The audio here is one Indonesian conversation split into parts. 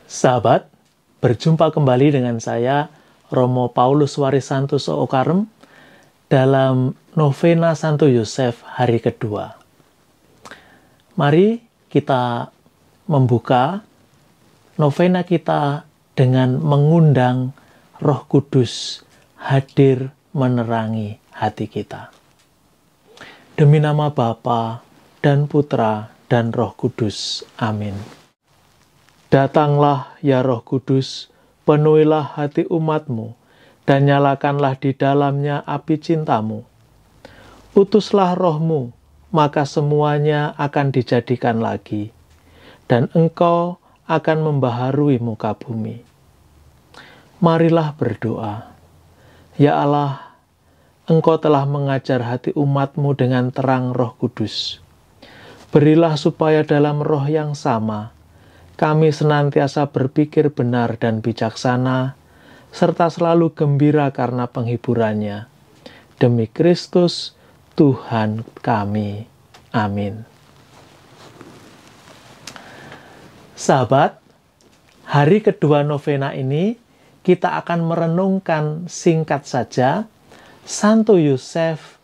Sahabat, berjumpa kembali dengan saya, Romo Paulus Warisantoso Okarem, dalam Novena Santo Yosef hari kedua. Mari kita membuka novena kita dengan mengundang Roh Kudus hadir menerangi hati kita. Demi nama Bapa dan Putra dan Roh Kudus. Amin. Datanglah ya Roh Kudus, penuhilah hati umat-Mu, dan nyalakanlah di dalamnya api cinta-Mu. Utuslah Roh-Mu, maka semuanya akan dijadikan lagi, dan Engkau akan membaharui muka bumi. Marilah berdoa. Ya Allah, Engkau telah mengajar hati umat-Mu dengan terang Roh Kudus. Berilah supaya dalam roh yang sama, kami senantiasa berpikir benar dan bijaksana, serta selalu gembira karena penghiburannya. Demi Kristus, Tuhan kami. Amin. Sahabat, hari kedua novena ini kita akan merenungkan singkat saja Santo Yosef,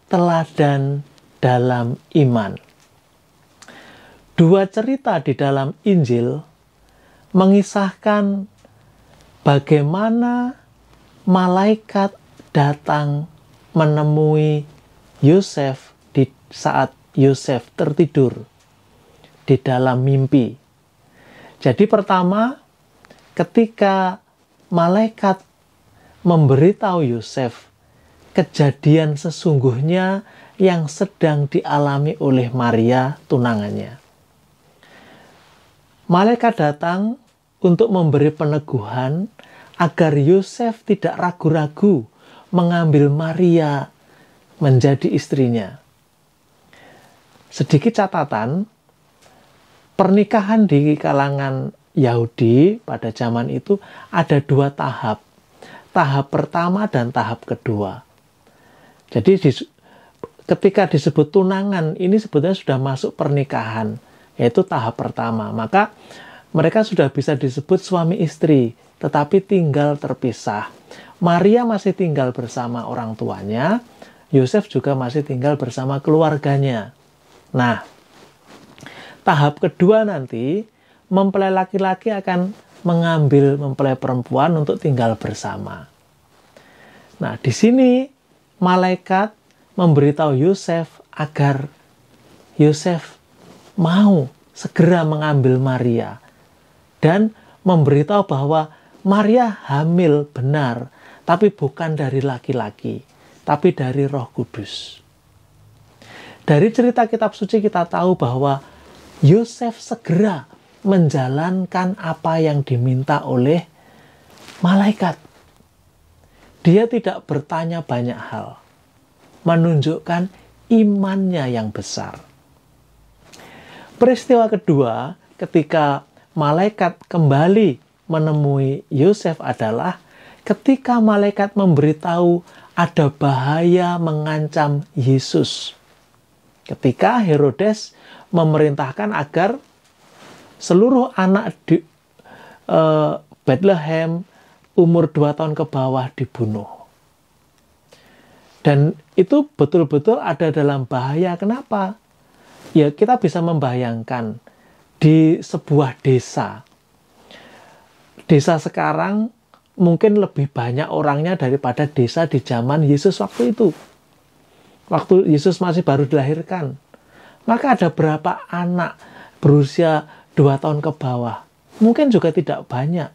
teladan dalam iman. Dua cerita di dalam Injil mengisahkan bagaimana malaikat datang menemui Yosef di saat Yosef tertidur di dalam mimpi. Jadi pertama, ketika malaikat memberitahu Yosef kejadian sesungguhnya yang sedang dialami oleh Maria tunangannya. Malaikat datang untuk memberi peneguhan agar Yosef tidak ragu-ragu mengambil Maria menjadi istrinya. Sedikit catatan, pernikahan di kalangan Yahudi pada zaman itu ada dua tahap. Tahap pertama dan tahap kedua. Jadi ketika disebut tunangan, ini sebetulnya sudah masuk pernikahan, yaitu tahap pertama. Maka mereka sudah bisa disebut suami istri, tetapi tinggal terpisah. Maria masih tinggal bersama orang tuanya, Yosef juga masih tinggal bersama keluarganya. Nah, tahap kedua nanti, mempelai laki-laki akan mengambil mempelai perempuan untuk tinggal bersama. Nah, di sini malaikat memberitahu Yosef agar Yosef mau segera mengambil Maria dan memberitahu bahwa Maria hamil benar, tapi bukan dari laki-laki, tapi dari Roh Kudus. Dari cerita kitab suci kita tahu bahwa Yosef segera menjalankan apa yang diminta oleh malaikat. Dia tidak bertanya banyak hal, menunjukkan imannya yang besar. Peristiwa kedua, ketika malaikat kembali menemui Yosef adalah ketika malaikat memberitahu ada bahaya mengancam Yesus. Ketika Herodes memerintahkan agar seluruh anak di Bethlehem umur 2 tahun ke bawah dibunuh. Dan itu betul-betul ada dalam bahaya. Kenapa? Ya, kita bisa membayangkan di sebuah desa. Desa sekarang mungkin lebih banyak orangnya daripada desa di zaman Yesus waktu itu. Waktu Yesus masih baru dilahirkan. Maka ada berapa anak berusia 2 tahun ke bawah? Mungkin juga tidak banyak.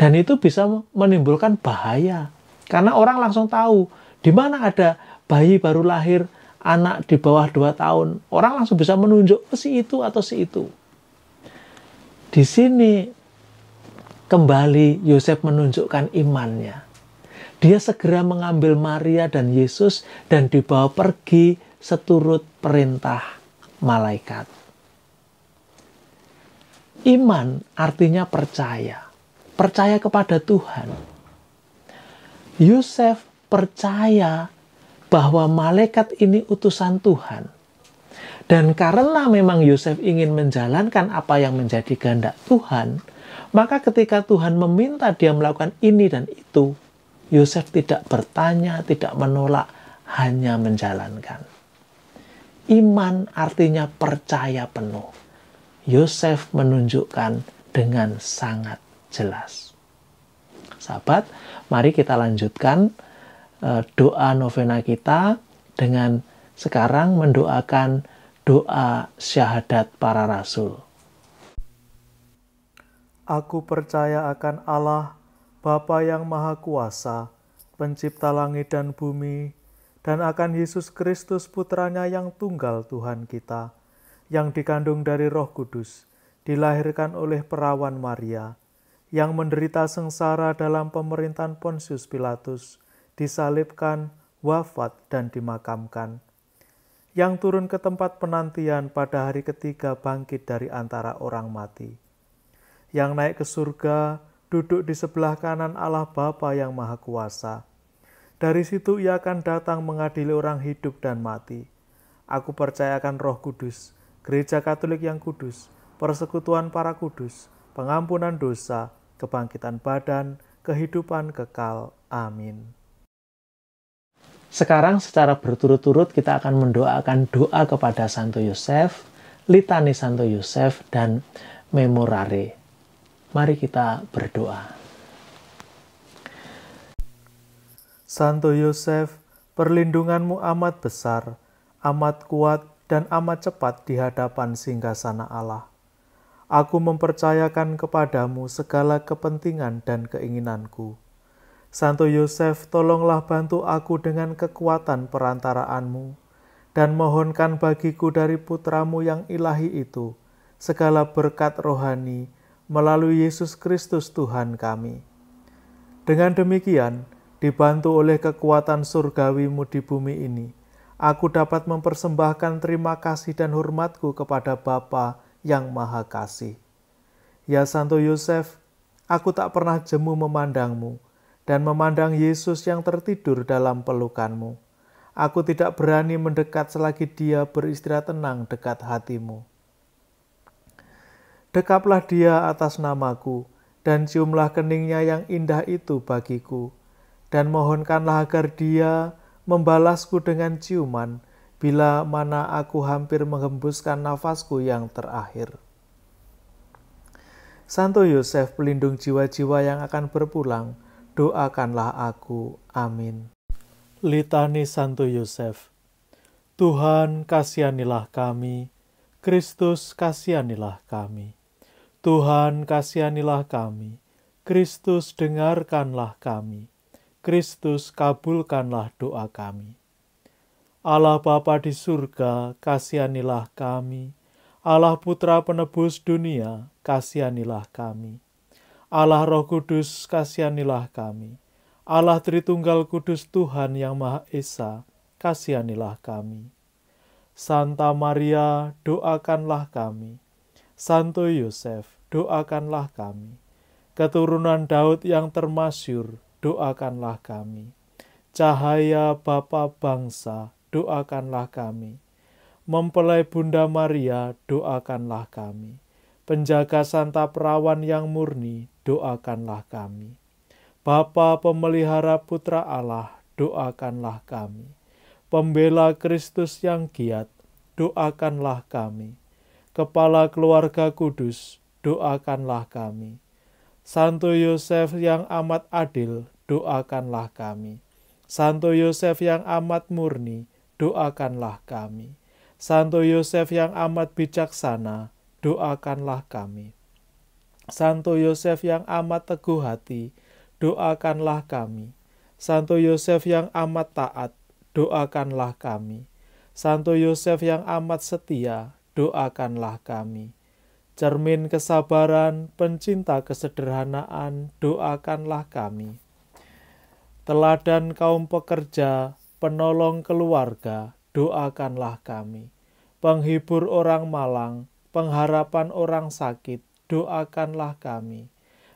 Dan itu bisa menimbulkan bahaya. Karena orang langsung tahu di mana ada bayi baru lahir, anak di bawah 2 tahun, orang langsung bisa menunjuk si itu atau si itu. Di sini kembali Yosef menunjukkan imannya. Dia segera mengambil Maria dan Yesus dan dibawa pergi seturut perintah malaikat. Iman artinya percaya. Percaya kepada Tuhan. Yosef percaya bahwa malaikat ini utusan Tuhan. Dan karena memang Yosef ingin menjalankan apa yang menjadi kehendak Tuhan, Maka ketika Tuhan meminta dia melakukan ini dan itu, Yosef tidak bertanya, tidak menolak, hanya menjalankan. Iman artinya percaya penuh. Yosef menunjukkan dengan sangat jelas. Sahabat, mari kita lanjutkan doa novena kita dengan sekarang mendoakan doa syahadat para rasul. Aku percaya akan Allah, Bapa yang Maha Kuasa, Pencipta langit dan bumi, dan akan Yesus Kristus Putranya yang tunggal Tuhan kita, yang dikandung dari Roh Kudus, dilahirkan oleh perawan Maria, yang menderita sengsara dalam pemerintahan Pontius Pilatus, disalibkan, wafat, dan dimakamkan, yang turun ke tempat penantian pada hari ketiga bangkit dari antara orang mati, yang naik ke surga, duduk di sebelah kanan Allah Bapa yang Maha Kuasa. Dari situ ia akan datang mengadili orang hidup dan mati. Aku percayakan Roh Kudus, Gereja Katolik yang kudus, persekutuan para kudus, pengampunan dosa, kebangkitan badan, kehidupan kekal. Amin. Sekarang secara berturut-turut kita akan mendoakan doa kepada Santo Yosef, litani Santo Yosef, dan memorare. Mari kita berdoa. Santo Yosef, perlindunganmu amat besar, amat kuat, dan amat cepat di hadapan singgasana Allah. Aku mempercayakan kepadamu segala kepentingan dan keinginanku. Santo Yosef, tolonglah bantu aku dengan kekuatan perantaraanmu, dan mohonkan bagiku dari putramu yang ilahi itu, segala berkat rohani, melalui Yesus Kristus Tuhan kami. Dengan demikian, dibantu oleh kekuatan surgawimu di bumi ini, aku dapat mempersembahkan terima kasih dan hormatku kepada Bapa yang Maha Kasih. Ya Santo Yosef, aku tak pernah jemu memandangmu, dan memandang Yesus yang tertidur dalam pelukanmu. Aku tidak berani mendekat selagi dia beristirahat tenang dekat hatimu. Dekaplah dia atas namaku, dan ciumlah keningnya yang indah itu bagiku, dan mohonkanlah agar dia membalasku dengan ciuman, bila mana aku hampir menghembuskan nafasku yang terakhir. Santo Yosef, pelindung jiwa-jiwa yang akan berpulang, doakanlah aku. Amin. Litani Santo Yosef. Tuhan, kasihanilah kami. Kristus, kasihanilah kami. Tuhan, kasihanilah kami. Kristus, dengarkanlah kami. Kristus, kabulkanlah doa kami. Allah Bapa di surga, kasihanilah kami. Allah Putra penebus dunia, kasihanilah kami. Allah Roh Kudus, kasihanilah kami. Allah Tritunggal Kudus Tuhan yang Maha Esa, kasihanilah kami. Santa Maria, doakanlah kami. Santo Yosef, doakanlah kami. Keturunan Daud yang termasyur, doakanlah kami. Cahaya Bapa bangsa, doakanlah kami. Mempelai Bunda Maria, doakanlah kami. Penjaga Santa Perawan yang murni, doakanlah kami. Bapa pemelihara Putra Allah, doakanlah kami. Pembela Kristus yang giat, doakanlah kami. Kepala keluarga kudus, doakanlah kami. Santo Yosef yang amat adil, doakanlah kami. Santo Yosef yang amat murni, doakanlah kami. Santo Yosef yang amat bijaksana, doakanlah kami. Santo Yosef yang amat teguh hati, doakanlah kami. Santo Yosef yang amat taat, doakanlah kami. Santo Yosef yang amat setia, doakanlah kami. Cermin kesabaran, pencinta kesederhanaan, doakanlah kami. Teladan kaum pekerja, penolong keluarga, doakanlah kami. Penghibur orang malang, pengharapan orang sakit, doakanlah kami.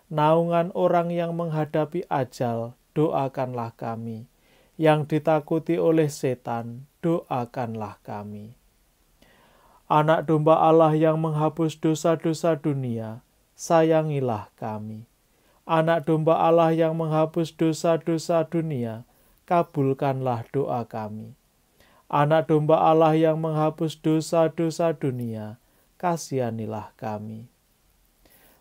Naungan orang yang menghadapi ajal, doakanlah kami. Yang ditakuti oleh setan, doakanlah kami. Anak domba Allah yang menghapus dosa-dosa dunia, sayangilah kami. Anak domba Allah yang menghapus dosa-dosa dunia, kabulkanlah doa kami. Anak domba Allah yang menghapus dosa-dosa dunia, kasihanilah kami.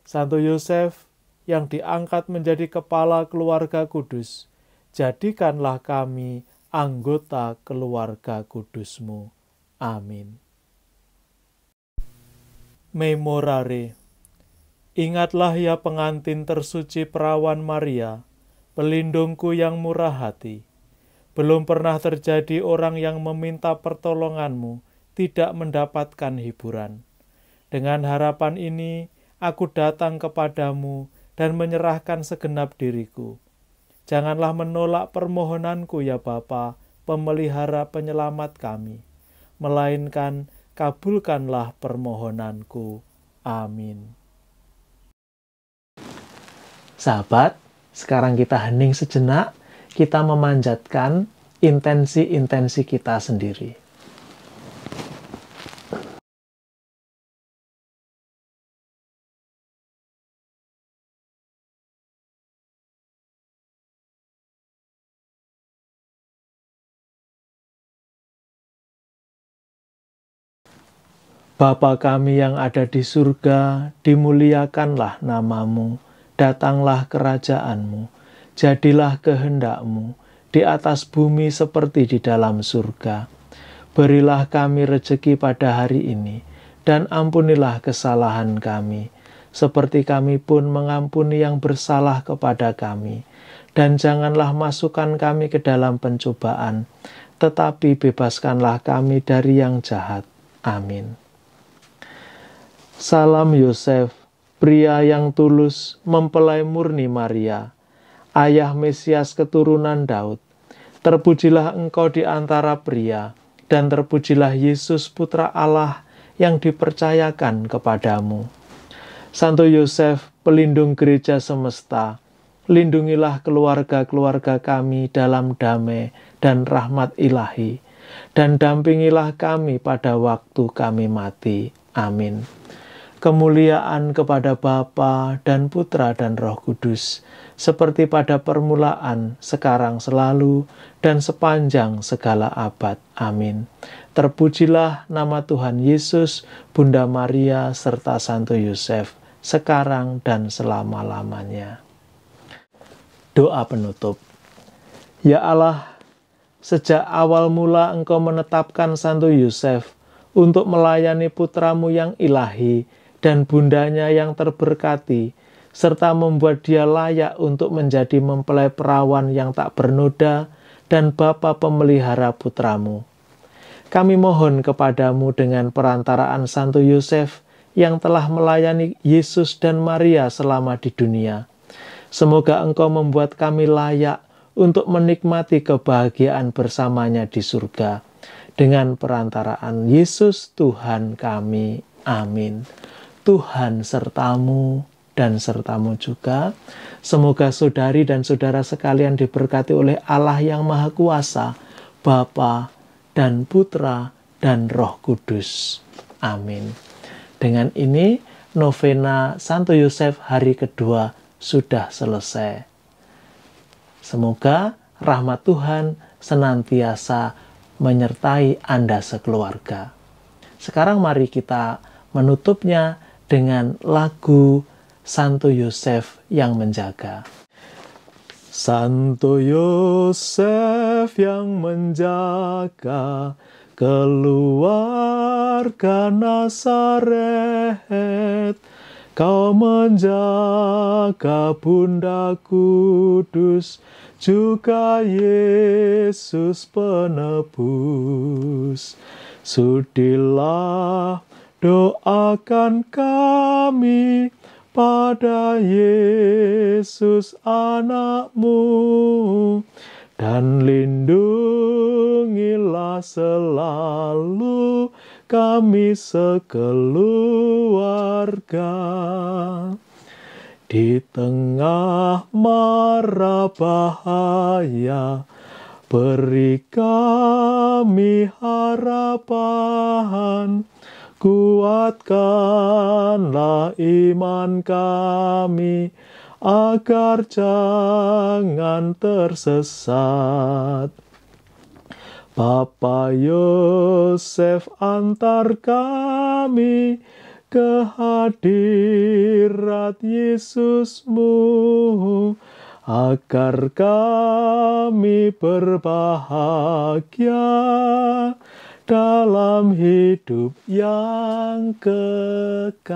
Santo Yosef yang diangkat menjadi kepala keluarga kudus, jadikanlah kami anggota keluarga kudus-Mu. Amin. Memorare. Ingatlah ya pengantin tersuci perawan Maria, pelindungku yang murah hati. Belum pernah terjadi orang yang meminta pertolonganmu tidak mendapatkan hiburan. Dengan harapan ini, aku datang kepadamu dan menyerahkan segenap diriku. Janganlah menolak permohonanku ya Bapa, pemelihara penyelamat kami, melainkan kabulkanlah permohonanku. Amin. Sahabat, sekarang kita hening sejenak, kita memanjatkan intensi-intensi kita sendiri. Bapa kami yang ada di surga, dimuliakanlah nama-Mu, datanglah kerajaan-Mu, jadilah kehendak-Mu, di atas bumi seperti di dalam surga. Berilah kami rejeki pada hari ini, dan ampunilah kesalahan kami, seperti kami pun mengampuni yang bersalah kepada kami. Dan janganlah masukkan kami ke dalam pencobaan, tetapi bebaskanlah kami dari yang jahat. Amin. Salam Yosef, pria yang tulus, mempelai murni Maria, ayah Mesias keturunan Daud. Terpujilah engkau di antara pria, dan terpujilah Yesus Putra Allah yang dipercayakan kepadamu. Santo Yosef, pelindung gereja semesta, lindungilah keluarga-keluarga kami dalam damai dan rahmat ilahi, dan dampingilah kami pada waktu kami mati. Amin. Kemuliaan kepada Bapa dan Putra dan Roh Kudus, seperti pada permulaan, sekarang, selalu, dan sepanjang segala abad. Amin. Terpujilah nama Tuhan Yesus, Bunda Maria, serta Santo Yosef, sekarang dan selama-lamanya. Doa penutup. Ya Allah, sejak awal mula Engkau menetapkan Santo Yosef untuk melayani putramu yang ilahi dan bundanya yang terberkati, serta membuat dia layak untuk menjadi mempelai perawan yang tak bernoda dan bapa pemelihara putramu. Kami mohon kepadamu dengan perantaraan Santo Yosef yang telah melayani Yesus dan Maria selama di dunia. Semoga Engkau membuat kami layak untuk menikmati kebahagiaan bersamanya di surga. Dengan perantaraan Yesus Tuhan kami. Amin. Tuhan sertamu dan sertamu juga. Semoga saudari dan saudara sekalian diberkati oleh Allah yang Maha Kuasa, Bapa dan Putra dan Roh Kudus. Amin. Dengan ini, novena Santo Yosef hari kedua sudah selesai. Semoga rahmat Tuhan senantiasa menyertai Anda sekeluarga. Sekarang mari kita menutupnya dengan lagu Santo Yosef yang menjaga. Santo Yosef yang menjaga keluarga Nazaret, kau menjaga Bunda Kudus, juga Yesus penebus. Sudilah doakan kami pada Yesus anakmu, dan lindungilah selalu kami sekeluarga. Di tengah mara bahaya, beri kami harapan, Kuatkanlah iman kami, agar jangan tersesat. Bapa Yosef, antar kami ke hadirat Yesusmu, agar kami berbahagia dalam hidup yang kekal.